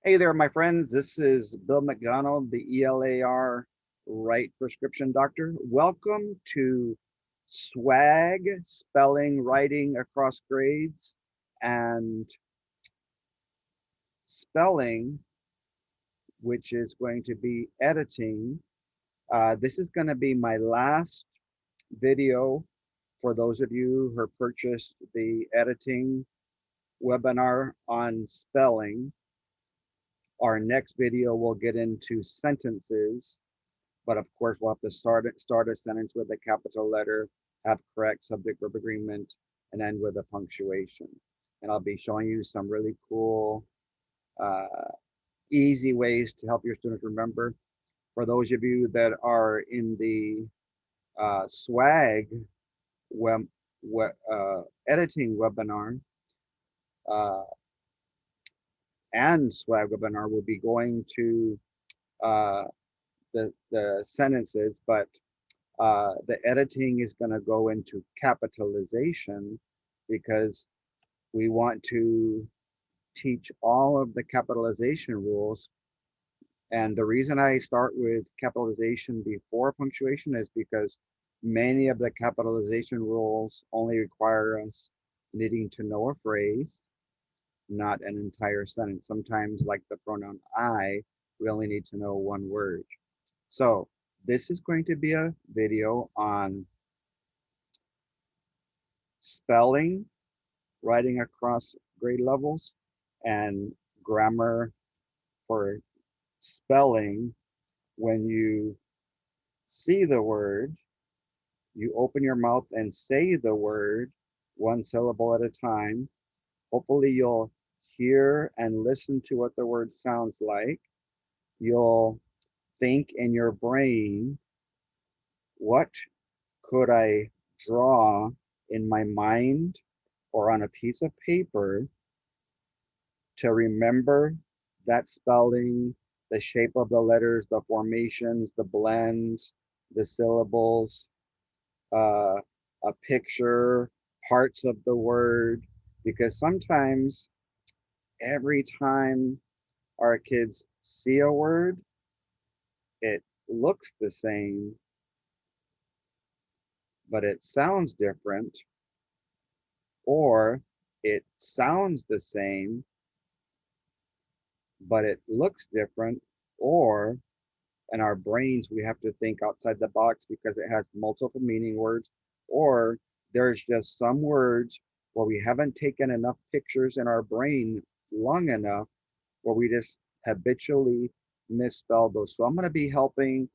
Hey there, my friends. This is Bill MacDonald, the ELAR Right Prescription Doctor. Welcome to SWAG, Spelling, Writing Across Grades, and Spelling, which is going to be editing. This is going to be my last video for those of you who purchased the editing webinar on spelling. Our next video will get into sentences. But of course, we'll have to start a sentence with a capital letter, have correct subject-verb agreement, and end with a punctuation. And I'll be showing you some really cool, easy ways to help your students remember. For those of you that are in the SWAG editing webinar and SWAG webinar, we'll be going to the sentences, but the editing is going to go into capitalization because we want to teach all of the capitalization rules. And the reason I start with capitalization before punctuation is because many of the capitalization rules only require us needing to know a phrase, not an entire sentence. Sometimes, like the pronoun I, we only need to know one word. So this is going to be a video on spelling, writing across grade levels, and grammar for spelling. When you see the word, you open your mouth and say the word one syllable at a time. Hopefully you'll hear and listen to what the word sounds like. You'll think in your brain, what could I draw in my mind or on a piece of paper to remember that spelling, the shape of the letters, the formations, the blends, the syllables, a picture, parts of the word, because sometimes every time our kids see a word, it looks the same, but it sounds different, or it sounds the same, but it looks different, or in our brains, we have to think outside the box because it has multiple meaning words, or there's just some words where we haven't taken enough pictures in our brain long enough where we just habitually misspell those. So I'm going to be helping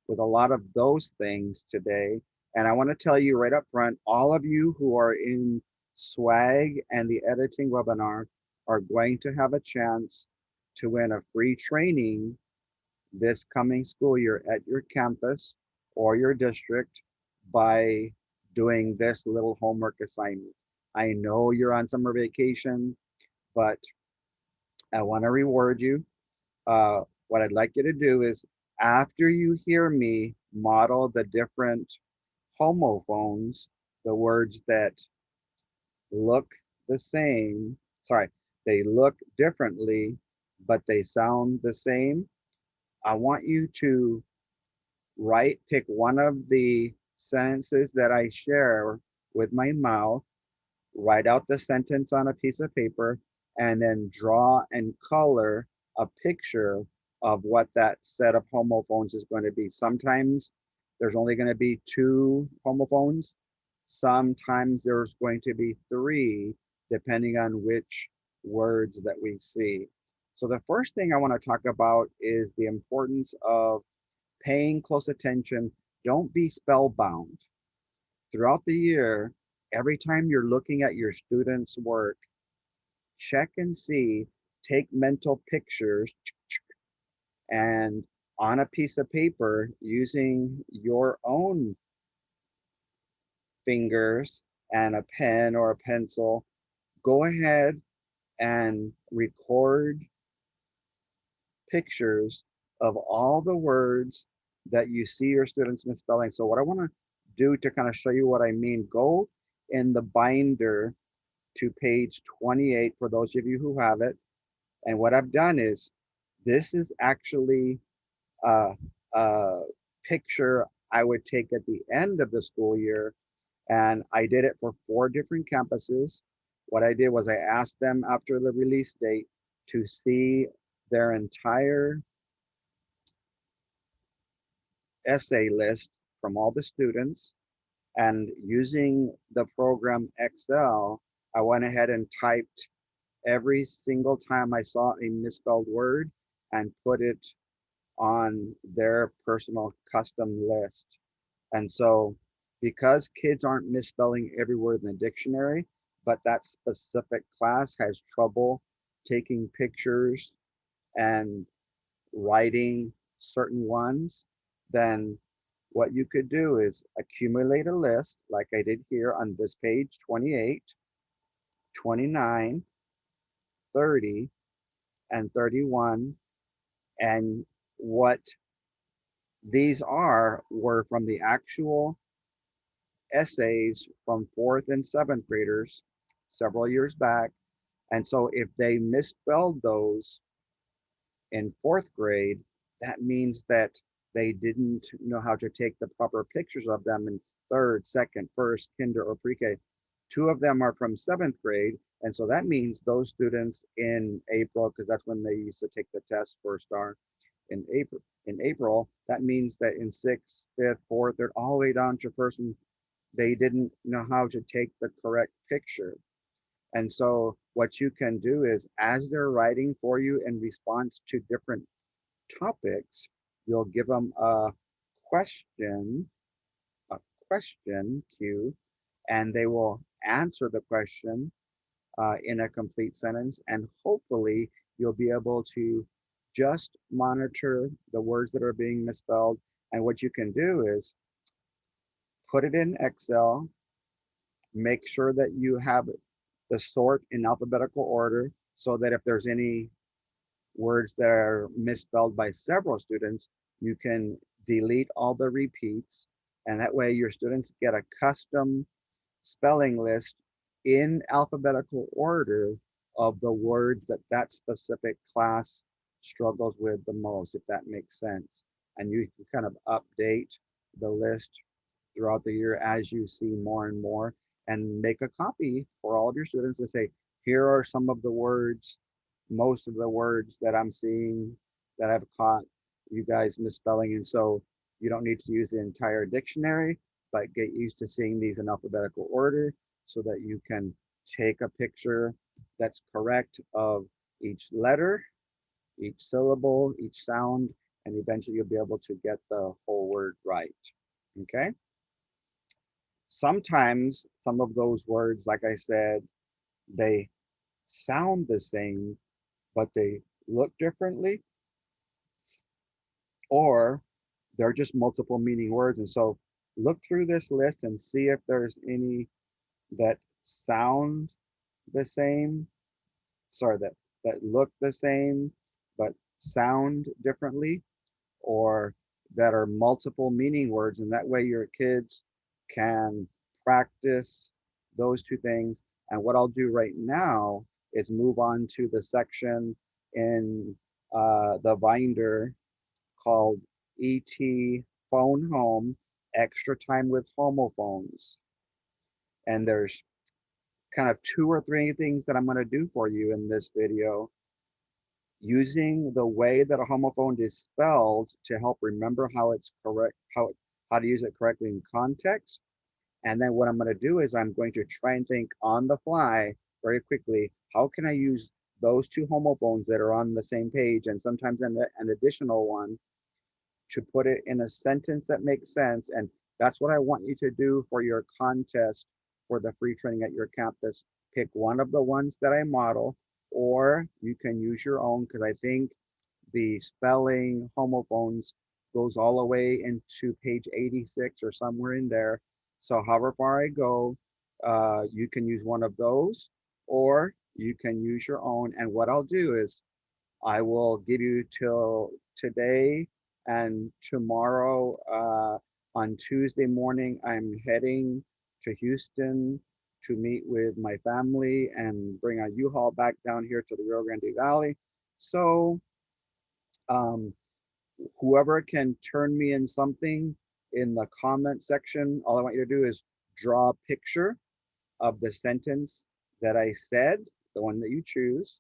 with a lot of those things today. And I want to tell you right up front, all of you who are in SWAG and the editing webinar are going to have a chance to win a free training this coming school year at your campus or your district by doing this little homework assignment. I know you're on summer vacation, but I want to reward you. What I'd like you to do is, after you hear me model the different homophones, the words that look the same, sorry, they look differently, but they sound the same. I want you to pick one of the sentences that I share with my mouth, write out the sentence on a piece of paper, and then draw and color a picture of what that set of homophones is going to be. Sometimes there's only going to be 2 homophones. Sometimes there's going to be 3, depending on which words that we see. So the first thing I want to talk about is the importance of paying close attention. Don't be spellbound. Throughout the year, every time you're looking at your students' work, check and see, take mental pictures, and on a piece of paper, using your own fingers and a pen or a pencil, go ahead and record pictures of all the words that you see your students misspelling. So what I want to do to kind of show you what I mean, go in the binder to page 28 for those of you who have it. And what I've done is This is actually a picture I would take at the end of the school year, and I did it for 4 different campuses. What I did was I asked them after the release date to see their entire essay list from all the students, and using the program Excel, I went ahead and typed every single time I saw a misspelled word and put it on their personal custom list. And so, because kids aren't misspelling every word in the dictionary, but that specific class has trouble taking pictures and writing certain ones, then what you could do is accumulate a list like I did here on this page 28, 29, 30, and 31. And what these are were from the actual essays from 4th and 7th graders several years back. And so if they misspelled those in 4th grade, that means that they didn't know how to take the proper pictures of them in third, second, first, kinder, or pre-K. 2 of them are from 7th grade. And so that means those students in April, because that's when they used to take the test for STAR in April, that means that in sixth, fifth, fourth, they're all the way down to first, and they didn't know how to take the correct picture. And so what you can do is as they're writing for you in response to different topics, you'll give them question, a question cue, and they will answer the question in a complete sentence. And hopefully you'll be able to just monitor the words that are being misspelled. And what you can do is put it in Excel, make sure that you have the sort in alphabetical order so that if there's any words that are misspelled by several students, you can delete all the repeats. And that way your students get a custom spelling list in alphabetical order of the words that that specific class struggles with the most, if that makes sense. And you can kind of update the list throughout the year as you see more and more, and make a copy for all of your students and say, here are some of the words, most of the words that I'm seeing that I've caught you guys misspelling. And so you don't need to use the entire dictionary, but get used to seeing these in alphabetical order so that you can take a picture that's correct of each letter, each syllable, each sound, and eventually you'll be able to get the whole word right. Okay? Sometimes some of those words, like I said, they sound the same, but they look differently, or they're just multiple meaning words. And so look through this list and see if there's any that sound the same, sorry, that look the same, but sound differently, or that are multiple meaning words. And that way your kids can practice those 2 things. And what I'll do right now is move on to the section in the binder called ET Phone Home, Extra Time with Homophones. And there's kind of 2 or 3 things that I'm going to do for you in this video, using the way that a homophone is spelled to help remember how it's correct, how to use it correctly in context. And then what I'm going to do is I'm going to try and think on the fly very quickly, how can I use those 2 homophones that are on the same page and sometimes an additional one to put it in a sentence that makes sense. And that's what I want you to do for your contest for the free training at your campus. Pick one of the ones that I model, or you can use your own, because I think the spelling homophones goes all the way into page 86 or somewhere in there. So however far I go, you can use one of those, or you can use your own. And what I'll do is I will give you till today and tomorrow. On Tuesday morning, I'm heading to Houston to meet with my family and bring a U-Haul back down here to the Rio Grande Valley. So Um, Whoever can turn me in something in the comment section, all I want you to do is draw a picture of the sentence that I said, the one that you choose.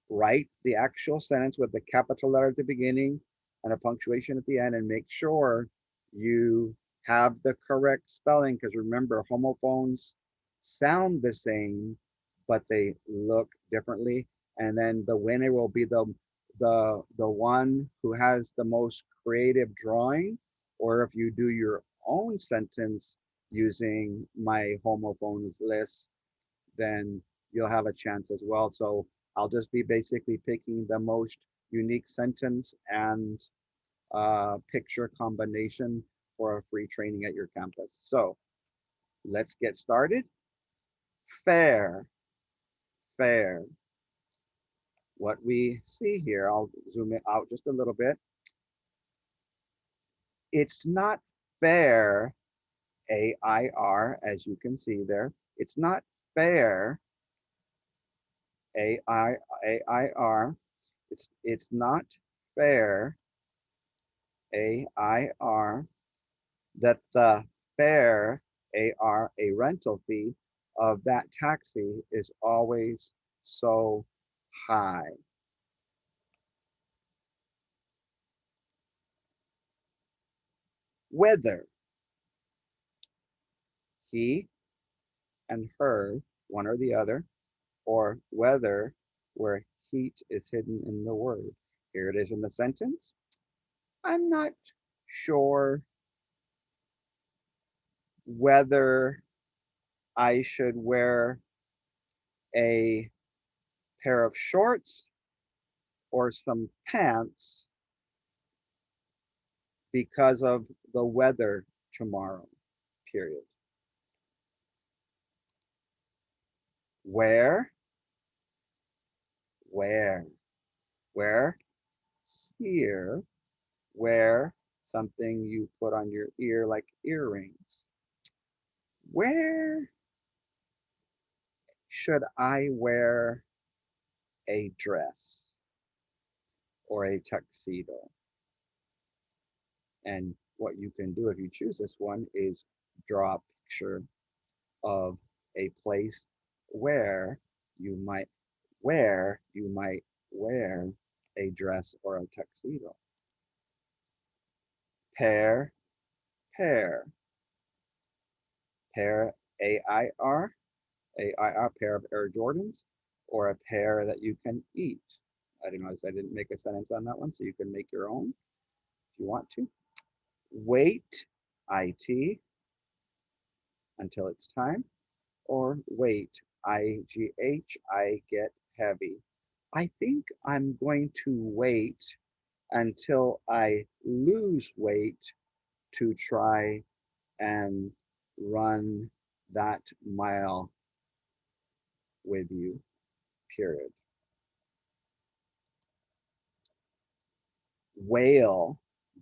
Write the actual sentence with the capital letter at the beginning and a punctuation at the end, and make sure you have the correct spelling, because remember, homophones sound the same, but they look differently. And then the winner will be the one who has the most creative drawing, or if you do your own sentence using my homophones list, then you'll have a chance as well. So I'll just be basically picking the most unique sentence and picture combination for a free training at your campus. So let's get started. Fair, fair. What we see here, I'll zoom it out just a little bit. It's not fair, A-I-R, as you can see there. It's not fair, A-I-R. It's not fair, AIR, that the fare, AR, a rental fee of that taxi is always so high. Whether he and her, one or the other, or whether, where heat is hidden in the word. Here it is in the sentence. I'm not sure whether I should wear a pair of shorts or some pants because of the weather tomorrow, period. Where, where, where, here, where, something you put on your ear like earrings. Where should I wear a dress or a tuxedo? And what you can do if you choose this one is draw a picture of a place where you might wear a dress or a tuxedo. Pair, pair, pair, A-I-R, A-I-R, pair of Air Jordans, or a pair that you can eat. I didn't notice I didn't make a sentence on that one, so you can make your own if you want to. Wait, IT, until it's time, or wait, I-G-H, I get heavy. I think I'm going to wait until I lose weight to try and run that mile with you, period. Whale,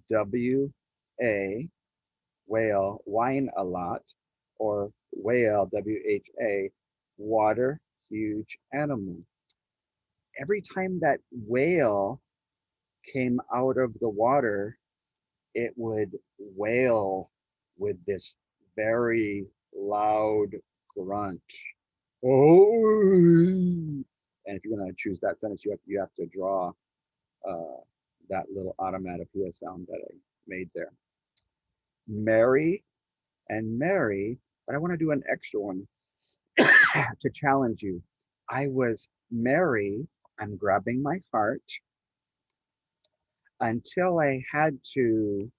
W-A, whale, whine a lot, or whale, W-H-A, water, huge animal. Every time that whale came out of the water, it would wail with this very loud grunt. Oh, and if you're going to choose that sentence, you have to draw uh, that little onomatopoeia sound that I made there. Mary and Mary, but I want to do an extra one to challenge you. I was merry, I'm grabbing my heart, until I had to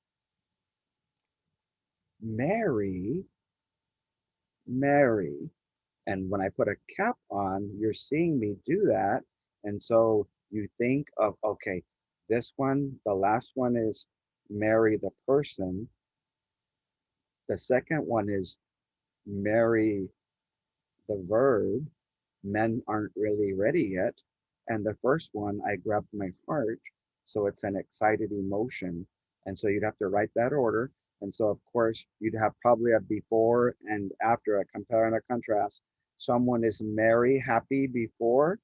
marry Mary. And when I put a cap on, you're seeing me do that. And so you think of, okay, this one, the last one is marry the person. The second one is marry the verb. Men aren't really ready yet. And the first one, I grabbed my heart. So it's an excited emotion. And so you'd have to write that order. And so, of course, you'd have probably a before and after, a compare and a contrast. Someone is merry, happy before,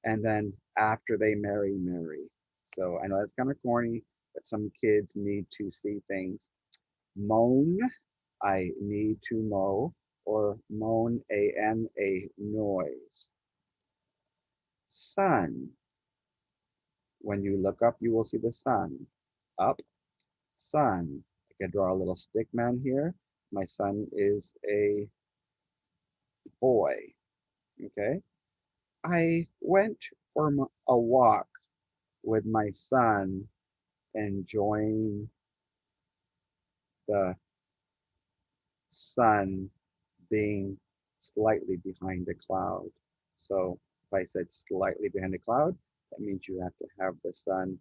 and then after they marry, merry. So I know that's kind of corny, but some kids need to see things. Moan, I need to mow, or moan, A-N-A, noise. Sun, when you look up, you will see the sun. Up, sun. I can draw a little stick man here. My son is a boy, okay? I went for a walk with my son, enjoying the sun being slightly behind the cloud. So if I said slightly behind the cloud, that means you have to have the sun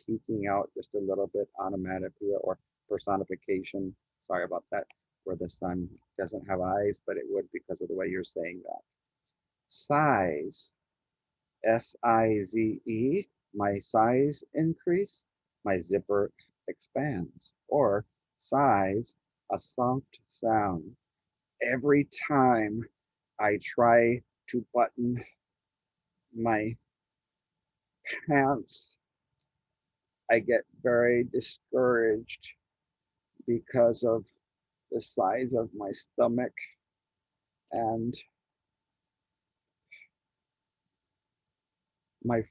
peeking out just a little bit automatically, or personification. Sorry about that, where the sun doesn't have eyes, but it would because of the way you're saying that. Size, S-I-Z-E, my size increase, my zipper expands. Or size, a soft sound. Every time I try to button my pants, I get very discouraged because of the size of my stomach, and my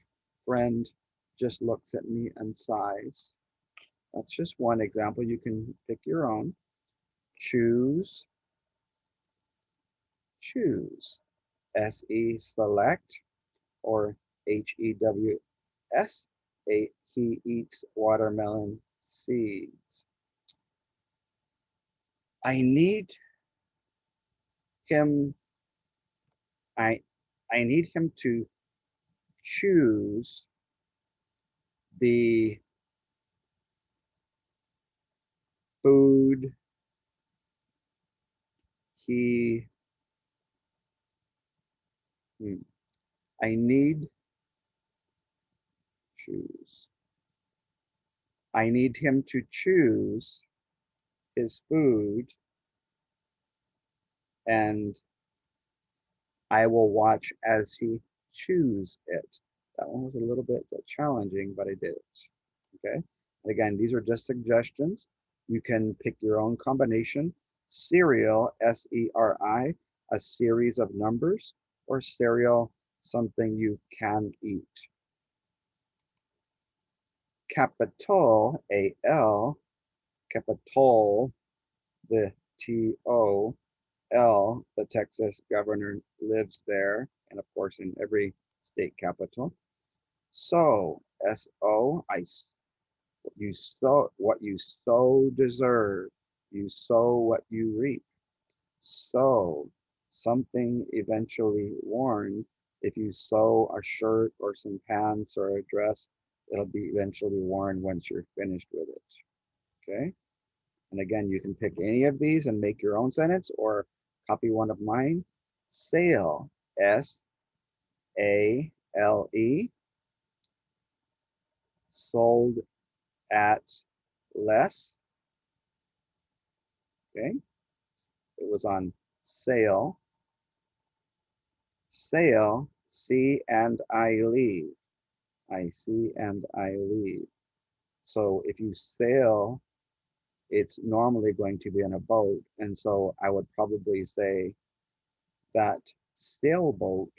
friend just looks at me and sighs. That's just one example. You can pick your own. Choose, choose. S-E, select, or H-E-W-S, he eats watermelon seeds. I need him, I, I need him to choose the food he, I need, choose. I need him to choose his food, and I will watch as he chews it. That one was a little bit challenging, but I did it. Okay. And again, these are just suggestions. You can pick your own combination. Cereal, S-E-R-I, a series of numbers, or cereal, something you can eat. Capital, A-L, capital, the T-O, L, the Texas governor lives there, and of course in every state capital. So, S-O, what you sow deserve. You sow what you reap. So, something eventually worn. If you sew a shirt or some pants or a dress, it'll be eventually worn once you're finished with it. Okay? And again, you can pick any of these and make your own sentence, or copy one of mine. Sale, S-A-L-E, sold at less. Okay, it was on sale. Sale, see and I leave. I see and I leave. So if you sail, it's normally going to be in a boat. And so I would probably say that sailboat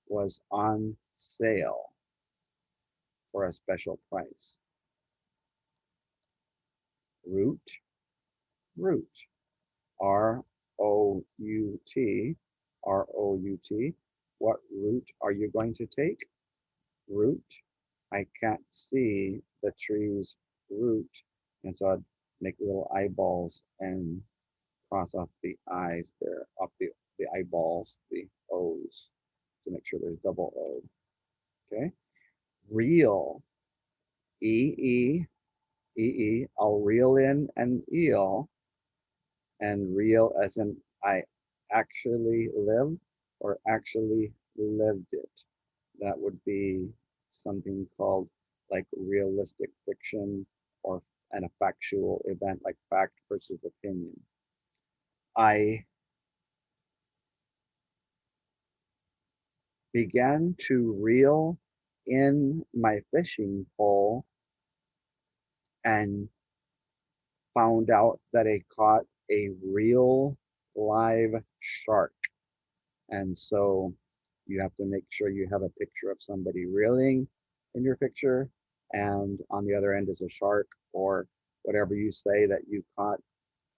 was on sale for a special price. Route, route, R-O-U-T, R-O-U-T. What route are you going to take? Route. I can't see the tree's root, and so I'd make little eyeballs and cross off the eyes there, off the eyeballs, the O's, to make sure there's double O. Okay. Reel, E-E, E-E, I'll reel in an eel, and reel as in I actually live or actually lived it. That would be something called like realistic fiction, or a factual event, like fact versus opinion. I began to reel in my fishing pole and found out that I caught a real live shark. And so you have to make sure you have a picture of somebody reeling in your picture, and on the other end is a shark or whatever you say that you caught.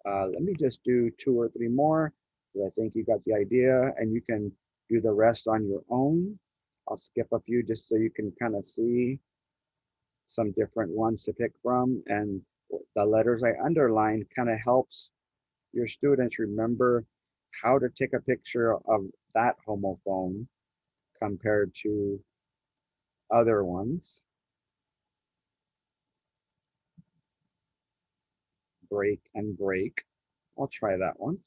Let me just do 2 or 3 more, because I think you got the idea, and you can do the rest on your own. I'll skip a few just so you can kind of see some different ones to pick from, and the letters I underlined kind of helps your students remember how to take a picture of that homophone compared to other ones. Break and break. I'll try that one.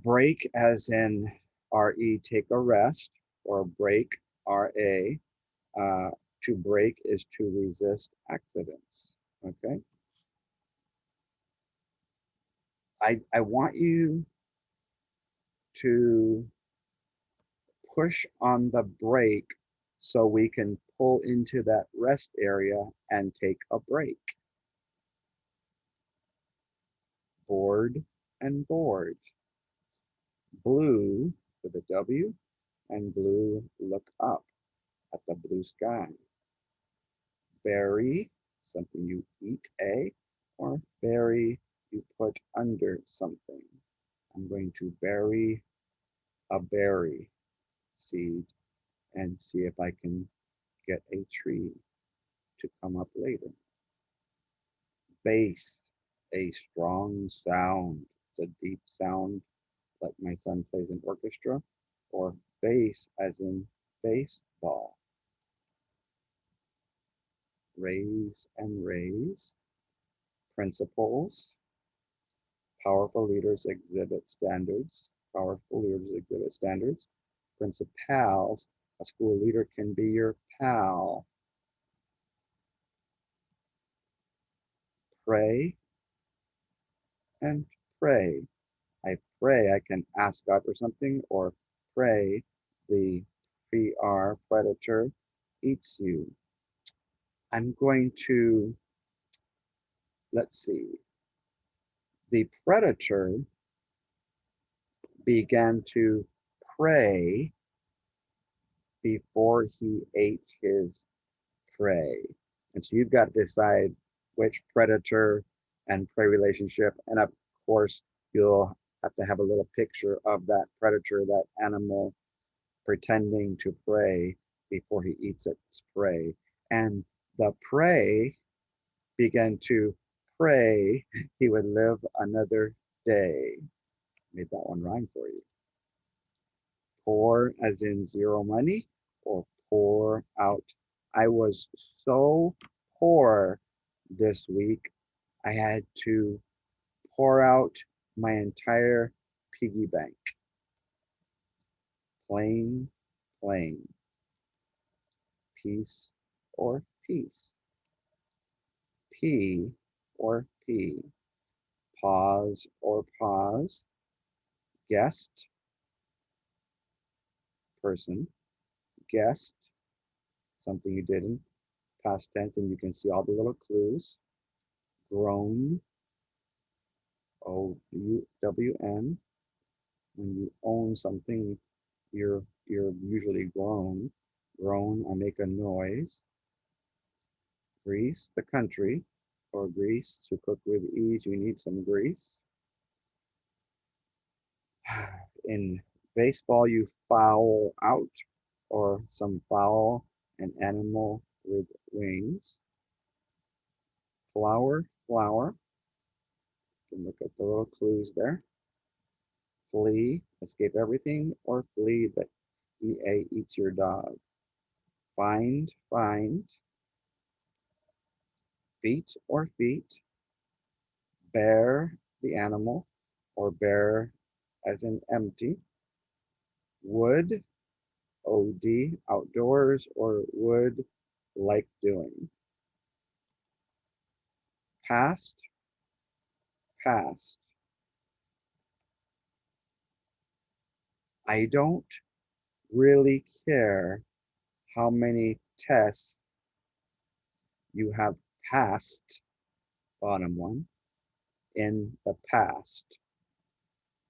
Break as in R-E, take a rest, or break, R-A. To break is to resist accidents, okay? I want you to push on the brake so we can pull into that rest area and take a break. Board and board. Blue with a W, and blue, look up at the blue sky. Berry, something you eat, or berry you put under something. I'm going to bury a berry seed and see if I can get a tree to come up later. Bass, a strong sound. It's a deep sound like my son plays in orchestra, or bass as in baseball. Raise and raise. Principles. Powerful leaders exhibit standards. Powerful leaders exhibit standards. Principals. A school leader can be your pal. Pray and pray. I pray I can ask God for something, or pray the PR predator eats you. I'm going to, let's see, the predator began to pray before he ate his prey. And so you've got to decide which predator and prey relationship. And of course, you'll have to have a little picture of that predator, that animal pretending to prey before he eats its prey. And the prey began to pray he would live another day. Made that one rhyme for you. Pour as in zero money, or pour out. I was so poor this week, I had to pour out my entire piggy bank. Plain, plain. Peace or peace. P or P. Pause or pause. Guest, person. Guest, something you did in past tense, and you can see all the little clues. Grown, O-U-W-N. When you own something, you're usually grown. Grown, I make a noise. Grease, the country, or grease, to cook with ease, you need some grease. In baseball, you foul out, or some foul, an animal with wings. Flower, flower. You can look at the little clues there. Flee, escape everything, or flee, the EA eats your dog. Find, find. Feet or feet. Bear, the animal, or bear as in empty. Wood, OD, outdoors, or would like doing. Past, past. I don't really care how many tests you have passed, bottom one, in the past.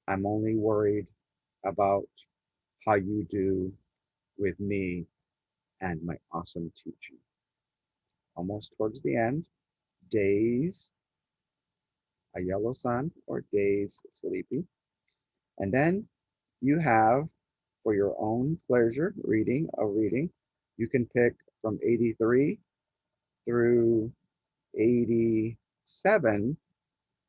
I'm only worried about how you do with me and my awesome teaching. Almost towards the end, days, a yellow sun, or days sleepy. And then you have, for your own pleasure, reading, you can pick from 83 through 87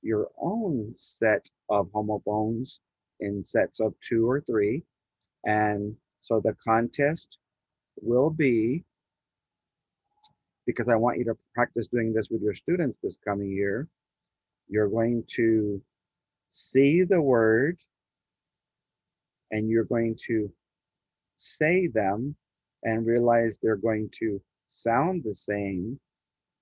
your own set of homophones in sets of 2 or 3. And so the contest will be, because I want you to practice doing this with your students this coming year, you're going to see the word and you're going to say them and realize they're going to sound the same,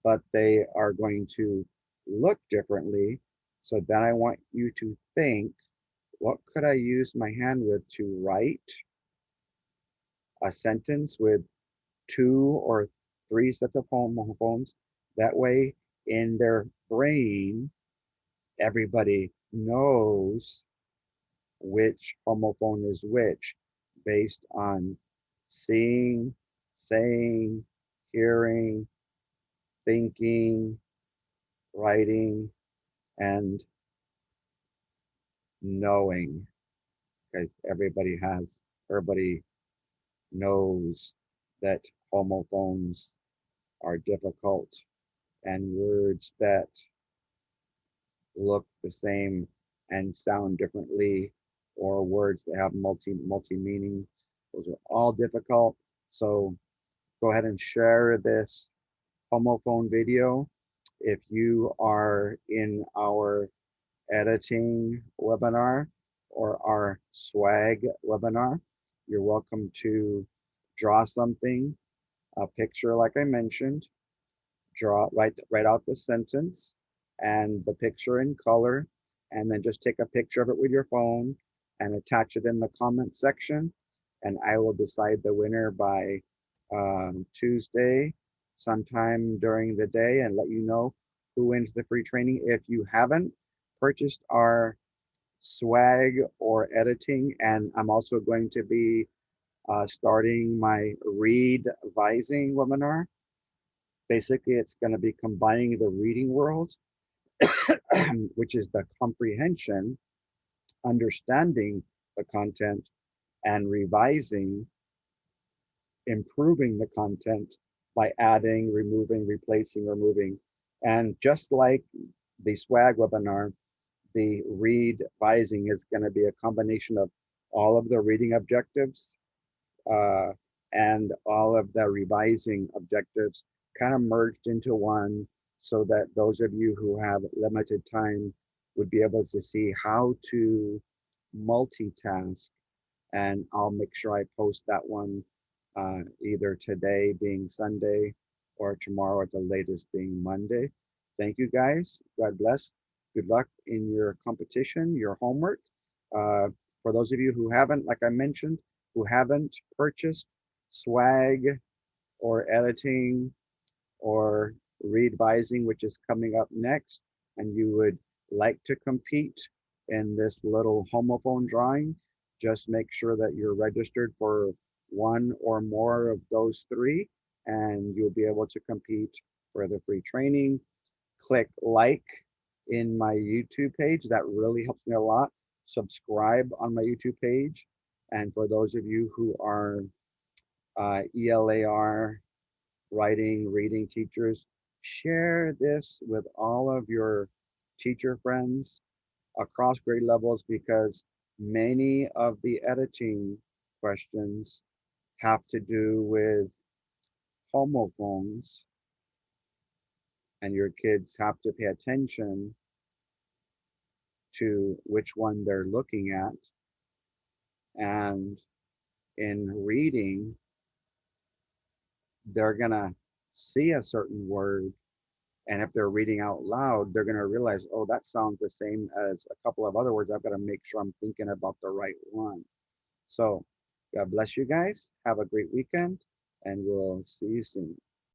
but they are going to look differently. So then I want you to think, what could I use my hand with to write a sentence with 2 or 3 sets of homophones? That way, in their brain, everybody knows which homophone is which based on seeing, saying, hearing, thinking, writing, and knowing, because everybody knows that homophones are difficult, and words that look the same and sound differently, or words that have multi meaning, those are all difficult. So go ahead and share this homophone video. If you are in our editing webinar or our swag webinar, you're welcome to draw something, a picture like I mentioned, write out the sentence and the picture in color, and then just take a picture of it with your phone and attach it in the comment section. And I will decide the winner by Tuesday, sometime during the day, and let you know who wins the free training. If you haven't purchased our swag or editing, and I'm also going to be starting my READ-VISING webinar. Basically, it's going to be combining the reading world, which is the comprehension, understanding the content, and revising, improving the content by adding, removing, replacing, removing. And just like the swag webinar, the READ-VISING is going to be a combination of all of the reading objectives uh, and all of the revising objectives kind of merged into one, so that those of you who have limited time would be able to see how to multitask. And I'll make sure I post that one either today being Sunday or tomorrow at the latest being Monday. Thank you guys. God bless. Good luck in your competition, your homework. Uh, for those of you who haven't, like I mentioned, who haven't purchased swag or editing or READ-VISING, which is coming up next, and you would like to compete in this little homophone drawing, just make sure that you're registered for one or more of those 3, and you'll be able to compete for the free training. Click like in my YouTube page. That really helps me a lot. Subscribe on my YouTube page. And for those of you who are ELAR writing, reading teachers, share this with all of your teacher friends across grade levels, because many of the editing questions have to do with homophones, and your kids have to pay attention to which one they're looking at. And in reading, they're going to see a certain word, and if they're reading out loud, they're going to realize, oh, that sounds the same as a couple of other words. I've got to make sure I'm thinking about the right one. So God bless you guys. Have a great weekend, and we'll see you soon.